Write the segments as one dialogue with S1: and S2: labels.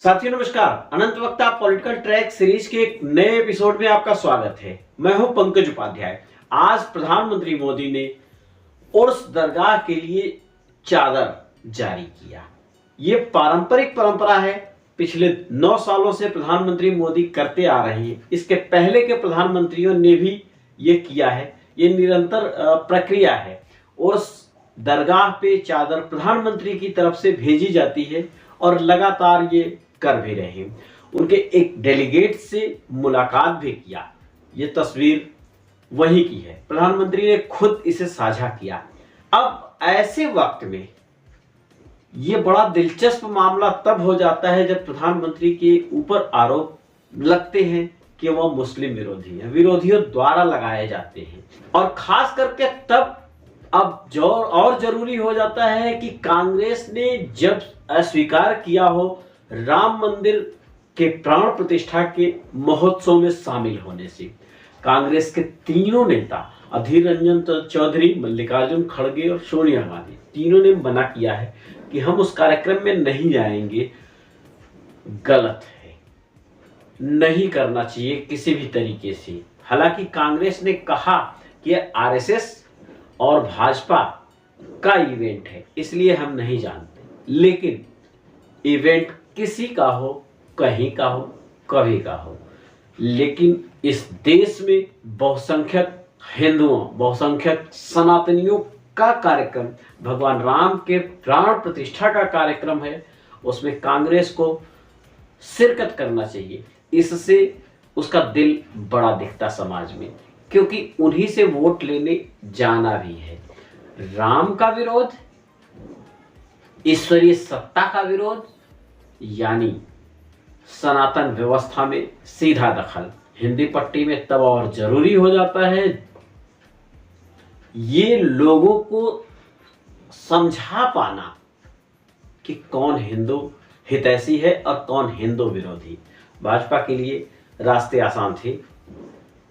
S1: साथियों नमस्कार। अनंत वक्ता पॉलिटिकल ट्रैक सीरीज के एक नए एपिसोड में आपका स्वागत है। मैं हूं पंकज उपाध्याय। आज प्रधानमंत्री मोदी ने उर्स दरगाह के लिए चादर जारी किया। ये पारंपरिक परंपरा है, पिछले 9 सालों से प्रधानमंत्री मोदी करते आ रहे हैं। इसके पहले के प्रधानमंत्रियों ने भी ये किया है। ये निरंतर प्रक्रिया है। उर्स दरगाह पे चादर प्रधानमंत्री की तरफ से भेजी जाती है और लगातार ये कर भी रहे हैं। उनके एक डेलीगेट से मुलाकात भी किया। ये तस्वीर वही की है, प्रधानमंत्री ने खुद इसे साझा किया। अब ऐसे वक्त में ये बड़ा दिलचस्प मामला तब हो जाता है जब प्रधानमंत्री के ऊपर आरोप लगते हैं कि वह मुस्लिम विरोधी है, विरोधियों द्वारा लगाए जाते हैं। और खास करके तब अब जो और जरूरी हो जाता है कि कांग्रेस ने जब अस्वीकार किया हो राम मंदिर के प्राण प्रतिष्ठा के महोत्सव में शामिल होने से। कांग्रेस के तीनों नेता अधीर रंजन चौधरी, मल्लिकार्जुन खड़गे और सोनिया गांधी, तीनों ने मना किया है कि हम उस कार्यक्रम में नहीं जाएंगे। गलत है, नहीं करना चाहिए किसी भी तरीके से। हालांकि कांग्रेस ने कहा कि आरएसएस और भाजपा का इवेंट है, इसलिए हम नहीं जानते। लेकिन इवेंट किसी का हो, कहीं का हो, कभी का हो, लेकिन इस देश में बहुसंख्यक हिंदुओं, बहुसंख्यक सनातनियों का कार्यक्रम, भगवान राम के प्राण प्रतिष्ठा का कार्यक्रम है, उसमें कांग्रेस को शिरकत करना चाहिए। इससे उसका दिल बड़ा दिखता समाज में, क्योंकि उन्हीं से वोट लेने जाना भी है। राम का विरोध, ईश्वरीय सत्ता का विरोध, यानी सनातन व्यवस्था में सीधा दखल हिंदी पट्टी में तब और जरूरी हो जाता है। ये लोगों को समझा पाना कि कौन हिंदू हितैषी है और कौन हिंदू विरोधी। भाजपा के लिए रास्ते आसान थे।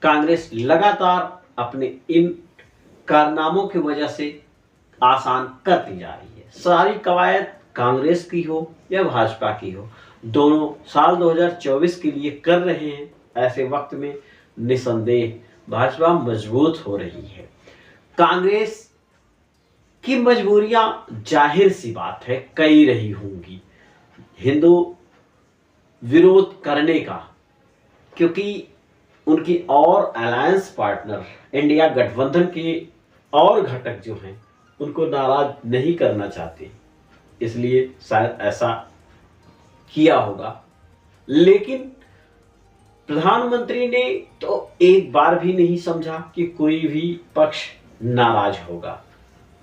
S1: कांग्रेस लगातार अपने इन कारनामों की वजह से आसान करती जा रही है। सारी कवायद कांग्रेस की हो या भाजपा की हो, दोनों साल 2024 के लिए कर रहे हैं। ऐसे वक्त में निसंदेह भाजपा मजबूत हो रही है। कांग्रेस की मजबूरियां जाहिर सी बात है कई रही होंगी हिंदू विरोध करने का, क्योंकि उनकी और अलायंस पार्टनर इंडिया गठबंधन के और घटक जो हैं उनको नाराज नहीं करना चाहते, इसलिए शायद ऐसा किया होगा। लेकिन प्रधानमंत्री ने तो एक बार भी नहीं समझा कि कोई भी पक्ष नाराज होगा।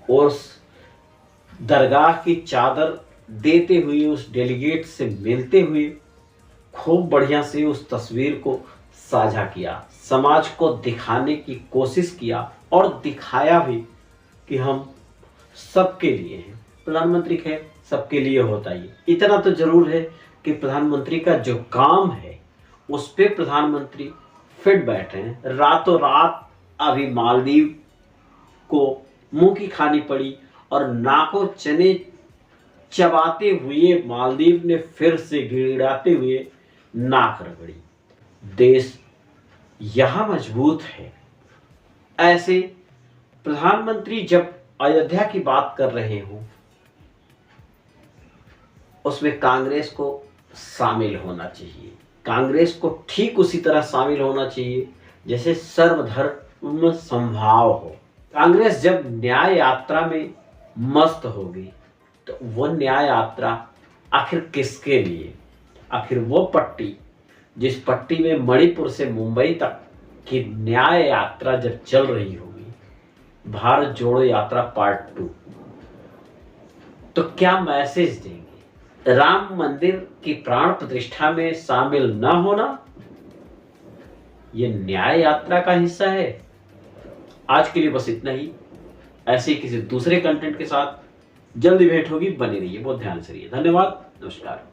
S1: उस दरगाह की चादर देते हुए, उस डेलीगेट से मिलते हुए खूब बढ़िया से उस तस्वीर को साझा किया, समाज को दिखाने की कोशिश किया और दिखाया भी कि हम सबके लिए हैं। प्रधानमंत्री है, सबके लिए होता ही। इतना तो जरूर है कि प्रधानमंत्री का जो काम है उस पे प्रधानमंत्री फिट बैठे हैं। रातों रात अभी मालदीव को मुंह की खानी पड़ी और नाकों चने चबाते हुए मालदीव ने फिर से गिड़गिड़ाते हुए नाक रगड़ी। देश यहां मजबूत है। ऐसे प्रधानमंत्री जब अयोध्या की बात कर रहे हो, उसमें कांग्रेस को शामिल होना चाहिए। कांग्रेस को ठीक उसी तरह शामिल होना चाहिए जैसे सर्वधर्म समभाव हो। कांग्रेस जब न्याय यात्रा में मस्त होगी तो वो न्याय यात्रा आखिर किसके लिए? आखिर वो पट्टी, जिस पट्टी में मणिपुर से मुंबई तक की न्याय यात्रा जब चल रही होगी, भारत जोड़ो यात्रा पार्ट 2, तो क्या मैसेज देंगे? राम मंदिर की प्राण प्रतिष्ठा में शामिल न होना यह न्याय यात्रा का हिस्सा है। आज के लिए बस इतना ही। ऐसे ही किसी दूसरे कंटेंट के साथ जल्दी भेंट होगी। बने रहिए, बहुत ध्यान से रहिए। धन्यवाद, नमस्कार।